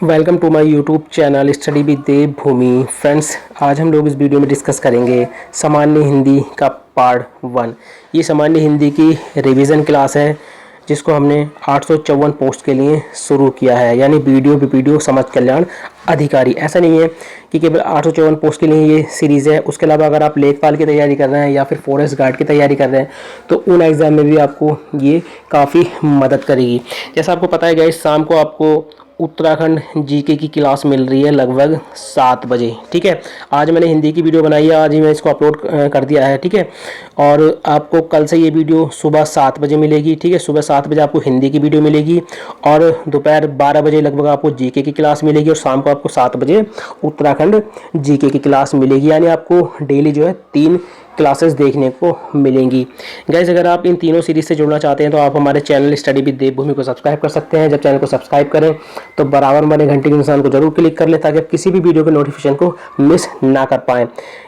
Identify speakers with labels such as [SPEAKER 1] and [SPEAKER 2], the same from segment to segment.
[SPEAKER 1] Welcome to my YouTube channel study with Devbhoomi. Friends, आज हम लोग इस वीडियो में डिस्कस करेंगे सामान्य हिंदी का पार्ट 1। ये सामान्य हिंदी की रिवीजन क्लास है जिसको हमने 854 पोस्ट के लिए शुरू किया है, यानी वीडियो समाज कल्याण अधिकारी। ऐसा नहीं है कि केवल 854 पोस्ट के लिए ये सीरीज़ है। उसके अलावा अगर आप लेखपाल की तैयारी कर रहे हैं या फिर फॉरेस्ट गार्ड की तैयारी कर रहे हैं तो उन एग्ज़ाम में भी आपको ये काफ़ी मदद करेगी। जैसा आपको पता है गाइस, शाम को आपको उत्तराखंड जीके की क्लास मिल रही है लगभग 7 बजे। ठीक है, आज मैंने हिंदी की वीडियो बनाई है, आज ही मैं इसको अपलोड कर दिया है। ठीक है, और आपको कल से ये वीडियो सुबह 7 बजे मिलेगी। ठीक है, सुबह 7 बजे आपको हिंदी की वीडियो मिलेगी और दोपहर 12 बजे लगभग आपको जीके की क्लास मिलेगी और शाम को आपको 7 बजे उत्तराखंड जीके की क्लास मिलेगी। यानी आपको डेली जो है 3 क्लासेस देखने को मिलेंगी। गाइस, अगर आप इन तीनों सीरीज से जुड़ना चाहते हैं तो आप हमारे चैनल स्टडी विद देवभूमि को सब्सक्राइब कर सकते हैं। जब चैनल को सब्सक्राइब करें तो बराबर हमारे घंटे के निशान को जरूर क्लिक कर लें ताकि आप किसी भी वीडियो के नोटिफिकेशन को मिस ना कर पाएँ।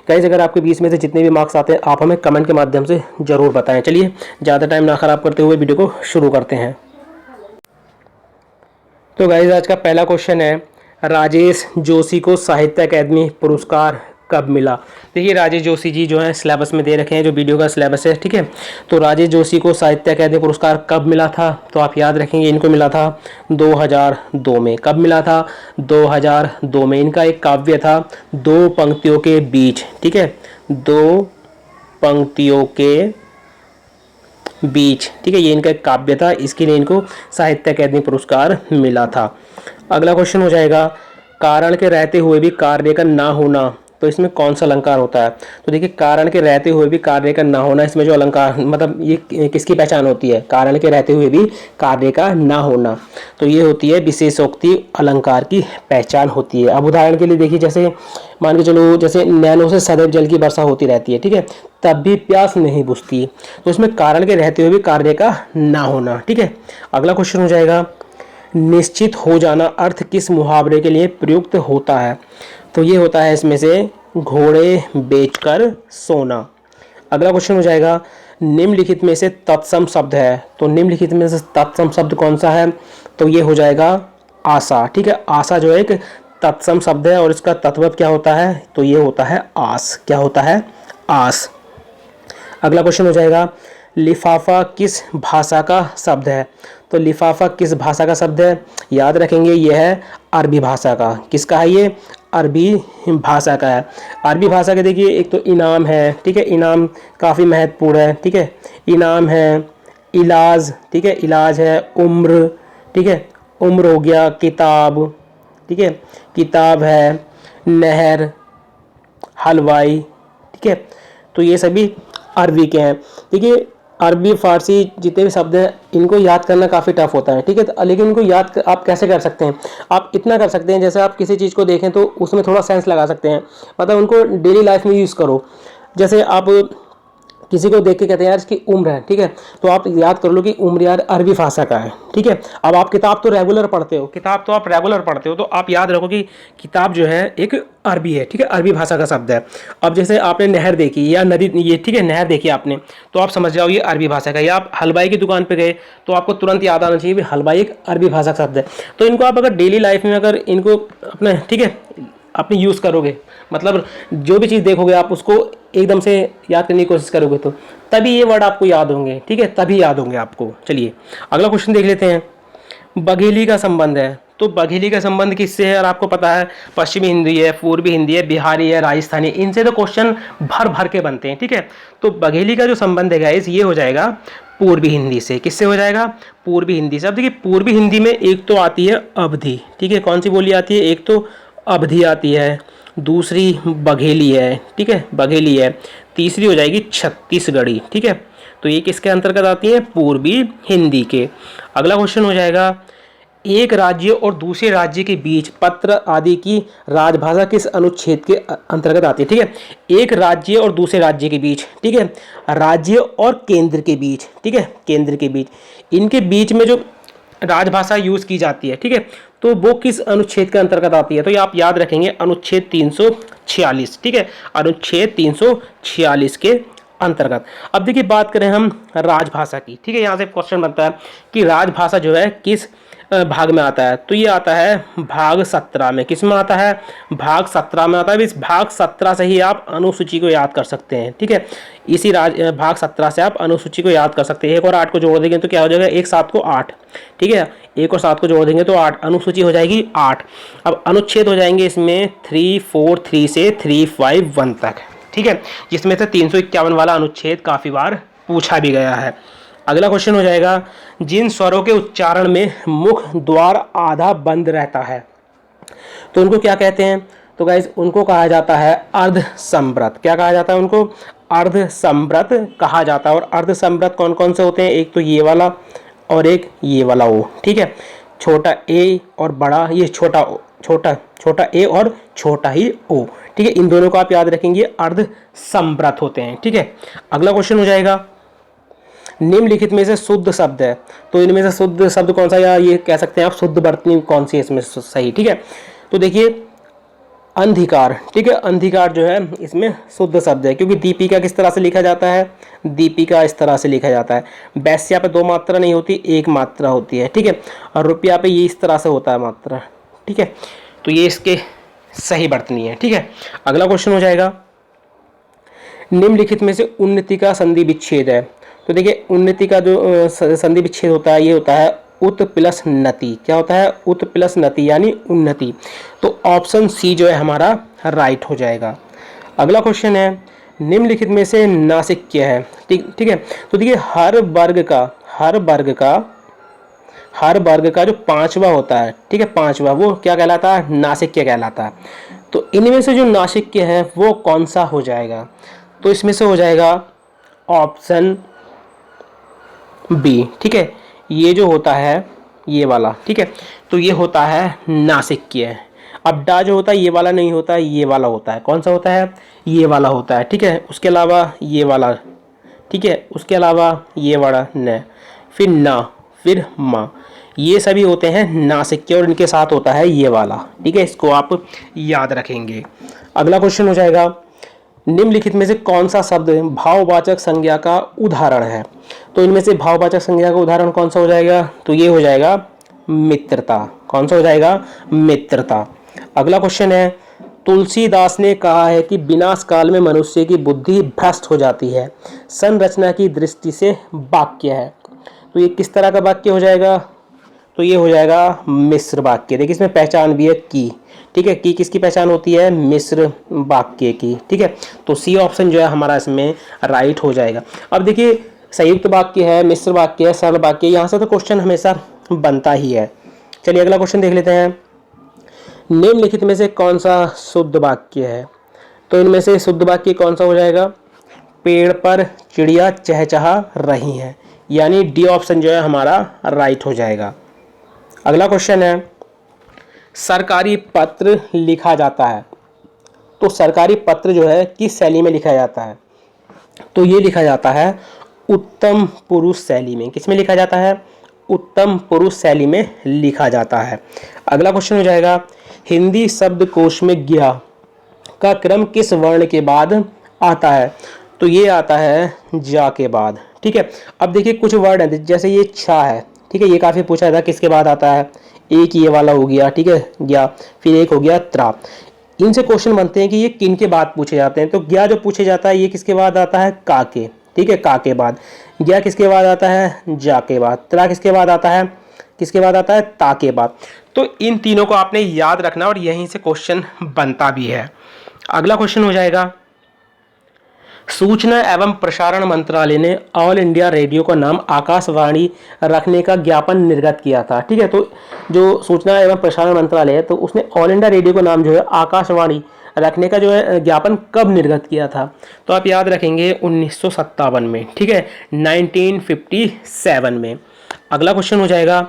[SPEAKER 1] गाइस, अगर आपके बीच में से जितने भी मार्क्स आते हैं आप हमें कमेंट के माध्यम से ज़रूर बताएँ। चलिए, ज़्यादा टाइम ना खराब करते हुए वीडियो को शुरू करते हैं। तो गाइस, आज का पहला क्वेश्चन है, राजेश जोशी को साहित्य अकादमी पुरस्कार कब मिला? देखिए, राजेश जोशी जी जो है सिलेबस में दे रखे हैं, जो वीडियो का सिलेबस है। ठीक है, तो राजेश जोशी को साहित्य अकादमी पुरस्कार कब मिला था? तो आप याद रखेंगे, इनको मिला था 2002 में। कब मिला था? 2002 में। इनका एक काव्य था दो पंक्तियों के बीच। ठीक है, दो पंक्तियों के बीच। ठीक है, ये इनका एक काव्य था, इसके लिए इनको साहित्य अकादमी पुरस्कार मिला था। अगला क्वेश्चन हो जाएगा, कारण के रहते हुए भी कार्य का ना होना, तो इसमें कौन सा अलंकार होता है? तो देखिए, कारण के रहते हुए भी कार्य का ना होना, इसमें जो अलंकार मतलब ये किसकी पहचान होती है? कारण के रहते हुए भी कार्य का ना होना, तो ये होती है विशेषोक्ति अलंकार की पहचान होती है। अब उदाहरण के लिए देखिए, जैसे मान के चलो, जैसे नैनों से सदैव जल की वर्षा होती रहती है। ठीक है, तब भी प्यास नहीं बुझती, तो इसमें कारण के रहते हुए भी कार्य का ना होना। ठीक है, अगला क्वेश्चन हो जाएगा, निश्चित हो जाना अर्थ किस मुहावरे के लिए प्रयुक्त होता है? तो ये होता है इसमें से घोड़े बेचकर सोना। अगला क्वेश्चन हो जाएगा, निम्नलिखित में से तत्सम शब्द है, तो निम्नलिखित में से तत्सम शब्द कौन सा है? तो ये हो जाएगा आशा। ठीक है, आशा जो है एक तत्सम शब्द है और इसका तत्वत क्या होता है? तो ये होता है आस। क्या होता है? आस। अगला क्वेश्चन हो जाएगा, लिफाफा किस भाषा का शब्द है? तो लिफाफा किस भाषा का शब्द है? याद रखेंगे, यह है अरबी भाषा का। किसका है ये? अरबी भाषा का है। अरबी भाषा के देखिए, एक तो इनाम है। ठीक है, इनाम काफ़ी महत्वपूर्ण है। ठीक है, इनाम है, इलाज। ठीक है, इलाज है, उम्र। ठीक है, उम्र हो गया, किताब। ठीक है, किताब है, नहर, हलवाई। ठीक है, तो ये सभी अरबी के हैं। देखिए, अरबी फारसी जितने भी शब्द हैं इनको याद करना काफ़ी टफ होता है। ठीक है, लेकिन इनको याद आप कैसे कर सकते हैं? आप इतना कर सकते हैं, जैसे आप किसी चीज़ को देखें तो उसमें थोड़ा सेंस लगा सकते हैं, मतलब उनको डेली लाइफ में यूज़ करो। जैसे आप किसी को देख के कहते हैं यार इसकी उम्र है। ठीक है, तो आप याद कर लो कि उम्र यार अरबी भाषा का है। ठीक है, अब आप किताब तो रेगुलर पढ़ते हो, तो आप याद रखो कि किताब जो है एक अरबी है। ठीक है, अरबी भाषा का शब्द है। अब जैसे आपने नहर देखी या नदी, ये ठीक है नहर देखी आपने, तो आप समझ जाओ ये अरबी भाषा का। या आप हलवाई की दुकान पे गए तो आपको तुरंत याद आना चाहिए भी हलवाई एक अरबी भाषा का शब्द है। तो इनको आप अगर डेली लाइफ में अगर इनको अपने, ठीक है, अपनी यूज़ करोगे, मतलब जो भी चीज़ देखोगे आप उसको एकदम से याद करने की कोशिश करोगे तो तभी ये वर्ड आपको याद होंगे। ठीक है, तभी याद होंगे आपको। चलिए, अगला क्वेश्चन देख लेते हैं, बघेली का संबंध है। तो बघेली का संबंध किससे है? और आपको पता है पश्चिमी हिंदी है, पूर्वी हिंदी है, बिहारी है, राजस्थानी, इनसे तो क्वेश्चन भर भर के बनते हैं। ठीक है, तो बघेली का जो संबंध है गाइस, ये हो जाएगा पूर्वी हिंदी से। किससे हो जाएगा? पूर्वी हिंदी से। अब देखिए, पूर्वी हिंदी में एक तो आती है अवधि। ठीक है, कौन सी बोली आती है? एक तो अवधि आती है, दूसरी बघेली है। ठीक है, बघेली है, तीसरी हो जाएगी छत्तीसगढ़ी। ठीक है, तो ये किसके अंतर्गत आती है? पूर्वी हिंदी के। अगला क्वेश्चन हो जाएगा, एक राज्य और दूसरे राज्य के बीच पत्र आदि की राजभाषा किस अनुच्छेद के अंतर्गत आती है? ठीक है, एक राज्य और दूसरे राज्य के बीच। ठीक है, राज्य और केंद्र के बीच। ठीक है, केंद्र के बीच, इनके बीच में जो राजभाषा यूज की जाती है, ठीक है, तो वो किस अनुच्छेद के अंतर्गत आती है? तो ये आप याद रखेंगे, अनुच्छेद 346। ठीक है, अनुच्छेद 346 के अंतर्गत। अब देखिए, बात करें हम राजभाषा की। ठीक है, यहाँ से क्वेश्चन बनता है कि राजभाषा जो है किस भाग में आता है? तो ये आता है भाग 17 में। किस में आता है? भाग 17 में आता है। इस भाग 17 से ही आप अनुसूची को याद कर सकते हैं, ठीक है। इसी भाग 17 से आप अनुसूची को याद कर सकते हैं। 1 और 8 को जोड़ देंगे तो क्या हो जाएगा? 1 7 को 8, ठीक है। 1 और 7 को जोड़ देंगे तो 8, अनुसूची हो जाएगी 8। अब अनुच्छेद हो जाएंगे इसमें 3 4 3 से 3 5 1 तक, ठीक है, जिसमें से 351 वाला अनुच्छेद काफ़ी बार पूछा भी गया है। अगला क्वेश्चन हो जाएगा, जिन स्वरों के उच्चारण में मुख द्वार आधा बंद रहता है तो उनको क्या कहते हैं? तो गाइज उनको कहा जाता है अर्ध संवृत। क्या कहा जाता है उनको? अर्ध संवृत कहा जाता है। और अर्ध संवृत कौन कौन से होते हैं? एक तो ये वाला और एक ये वाला ओ, ठीक है। छोटा ए और बड़ा ये छोटा ओ, छोटा ए और छोटा ही ओ, ठीक है। इन दोनों को आप याद रखेंगे, अर्ध संवृत होते हैं, ठीक है। अगला क्वेश्चन हो जाएगा, निम्नलिखित में से शुद्ध शब्द है। तो इनमें से शुद्ध शब्द कौन सा, या ये कह सकते हैं आप शुद्ध वर्तनी कौन सी है इसमें सही, ठीक है। तो देखिए अंधिकार, ठीक है, अंधिकार जो है इसमें शुद्ध शब्द है, क्योंकि दीपिका किस तरह से लिखा जाता है? दीपिका इस तरह से लिखा जाता है। वैश्या पे 2 मात्रा नहीं होती, 1 मात्रा होती है, ठीक है। और रुपया पे ये इस तरह से होता है मात्रा, ठीक है। तो ये इसके सही वर्तनी है, ठीक है। अगला क्वेश्चन हो जाएगा, निम्नलिखित में से उन्नति का संधि विच्छेद है। तो देखिए उन्नति का जो संधि विच्छेद होता है ये होता है उत प्लस नति। क्या होता है? उत प्लस नति यानी उन्नति। तो ऑप्शन सी जो है हमारा राइट हो जाएगा। अगला क्वेश्चन है, निम्नलिखित में से नासिक्य है, ठीक है। तो देखिए हर वर्ग का जो 5वां होता है, ठीक है, 5वां, वो क्या कहलाता है? नासिक्य कहलाता है। तो इनमें से जो नासिक्य है वो कौन सा हो जाएगा? तो इसमें से हो जाएगा ऑप्शन बी, ठीक है। ये जो होता है ये वाला, ठीक है, तो ये होता है नासिक्य। अब डा जो होता है ये वाला नहीं होता है, ये वाला होता है। कौन सा होता है? ये वाला होता है, ठीक है। उसके अलावा ये वाला, ठीक है, उसके अलावा ये वाला न, फिर ना, फिर मा, ये सभी होते हैं नासिक्य और इनके साथ होता है ये वाला, ठीक है। इसको आप याद रखेंगे। अगला क्वेश्चन हो जाएगा, निम्नलिखित में से कौन सा शब्द भाववाचक संज्ञा का उदाहरण है? तो इनमें से भाववाचक संज्ञा का उदाहरण कौन सा हो जाएगा? तो ये हो जाएगा मित्रता। कौन सा हो जाएगा? मित्रता। अगला क्वेश्चन है, तुलसीदास ने कहा है कि विनाश काल में मनुष्य की बुद्धि भ्रष्ट हो जाती है, संरचना की दृष्टि से वाक्य है। तो ये किस तरह का वाक्य हो जाएगा? तो ये हो जाएगा मिश्र वाक्य। देखिए इसमें पहचान भी है की, ठीक है। की किसकी पहचान होती है? मिश्र वाक्य की, ठीक है। तो सी ऑप्शन जो है हमारा इसमें राइट हो जाएगा। अब देखिए संयुक्त वाक्य है, मिश्र वाक्य है, सरल वाक्य, यहाँ से तो क्वेश्चन हमेशा बनता ही है। चलिए अगला क्वेश्चन देख लेते हैं, निम्नलिखित में से कौन सा शुद्ध वाक्य है? तो इनमें से शुद्ध वाक्य कौन सा हो जाएगा? पेड़ पर चिड़िया चहचहा रही हैं, यानी डी ऑप्शन जो है हमारा राइट हो जाएगा। अगला क्वेश्चन है, सरकारी पत्र लिखा जाता है। तो सरकारी पत्र जो है किस शैली में लिखा जाता है? तो ये लिखा जाता है उत्तम पुरुष शैली में। किस में लिखा जाता है? उत्तम पुरुष शैली में लिखा जाता है। अगला क्वेश्चन हो जाएगा, हिंदी शब्दकोश में ज्ञा का क्रम किस वर्ण के बाद आता है? तो ये आता है जा के बाद, ठीक है। अब देखिए कुछ वर्ड हैं, जैसे ये छा है, ठीक है, ये काफ़ी पूछा था किसके बाद आता है। एक ये वाला हो गया, ठीक है, ज्ञा, फिर एक हो गया त्रा। इनसे क्वेश्चन बनते हैं कि ये किन के बाद पूछे जाते हैं। तो ज्ञा जो पूछे जाता है ये किसके बाद आता है? का के, ठीक है, का के बाद। ज्ञा किसके बाद आता है? जा के बाद। त्रा किसके बाद आता है? किसके बाद आता है? ता के बाद। तो इन तीनों को आपने याद रखना और यहीं से क्वेश्चन बनता भी है। अगला क्वेश्चन हो जाएगा, सूचना एवं प्रसारण मंत्रालय ने ऑल इंडिया रेडियो का नाम आकाशवाणी रखने का ज्ञापन निर्गत किया था, ठीक है। तो जो सूचना एवं प्रसारण मंत्रालय है तो उसने ऑल इंडिया रेडियो का नाम जो है आकाशवाणी रखने का जो है ज्ञापन कब निर्गत किया था? तो आप याद रखेंगे 1957 में, ठीक है, 1957 में। अगला क्वेश्चन हो जाएगा,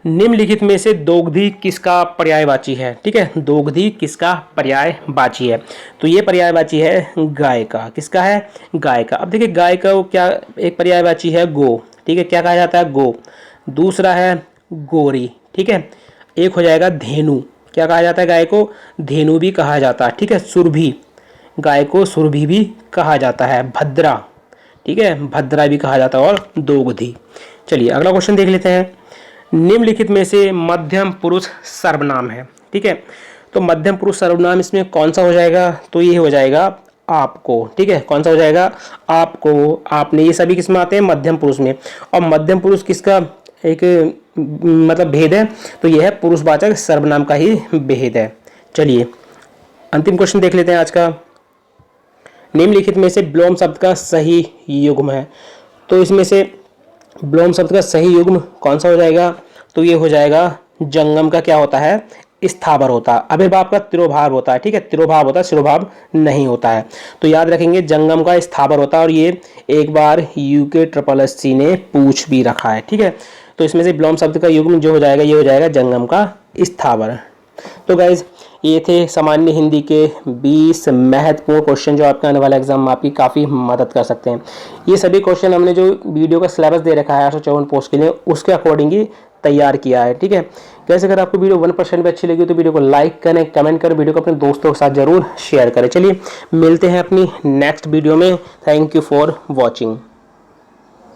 [SPEAKER 1] निम्नलिखित में से दोग्धी किसका पर्यायवाची है? ठीक है, दोग्धी किसका पर्यायवाची है? तो ये पर्यायवाची है गाय का। किसका है? गाय का। अब देखिए गाय का वो क्या एक पर्यायवाची है? गो, ठीक है, क्या कहा जाता है? गो। दूसरा है गोरी, ठीक है। एक हो जाएगा धेनु, क्या कहा जाता है गाय को? धेनु भी कहा जाता है, ठीक है। सुरभि, गाय को सुरभि भी कहा जाता है। भद्रा, ठीक है, भद्रा भी कहा जाता है। और दोग्धी। चलिए अगला क्वेश्चन देख लेते हैं, निम्नलिखित में से मध्यम पुरुष सर्वनाम है। ठीक है, तो मध्यम पुरुष सर्वनाम इसमें कौन सा हो जाएगा, तो ये हो जाएगा आपको। ठीक है, कौन सा हो जाएगा, आपको, आपने, ये सभी किस में आते हैं, मध्यम पुरुष में। और मध्यम पुरुष किसका एक मतलब भेद है, तो यह है पुरुषवाचक सर्वनाम का ही भेद है। चलिए अंतिम क्वेश्चन देख लेते हैं आज का। निम्नलिखित में से ब्लोम शब्द का सही युग्म है, तो इसमें से ब्लोम शब्द का सही युग्म कौन सा हो जाएगा, तो ये हो जाएगा जंगम का क्या होता है, स्थावर होता है। अभिर्भाव का तिरोभाव होता है। ठीक है, तिरोभाव होता है, शिरोभाव नहीं होता है। तो याद रखेंगे जंगम का स्थावर होता है, और ये एक बार UKSSC ने पूछ भी रखा है। ठीक है, तो इसमें से ब्लोम शब्द का युग्म जो हो जाएगा, ये हो जाएगा जंगम का स्थावर। तो गाइज ये थे सामान्य हिंदी के 20 महत्वपूर्ण क्वेश्चन जो आपके आने वाला एग्जाम में आपकी काफ़ी मदद कर सकते हैं। ये सभी क्वेश्चन हमने जो वीडियो का सिलेबस दे रखा है 854 पोस्ट के लिए, उसके अकॉर्डिंग ही तैयार किया है। ठीक है, कैसे अगर आपको वीडियो 1% भी अच्छी लगी तो वीडियो को लाइक करें, कमेंट करें, वीडियो को अपने दोस्तों के साथ जरूर शेयर करें। चलिए मिलते हैं अपनी नेक्स्ट वीडियो में। Thank you for watching.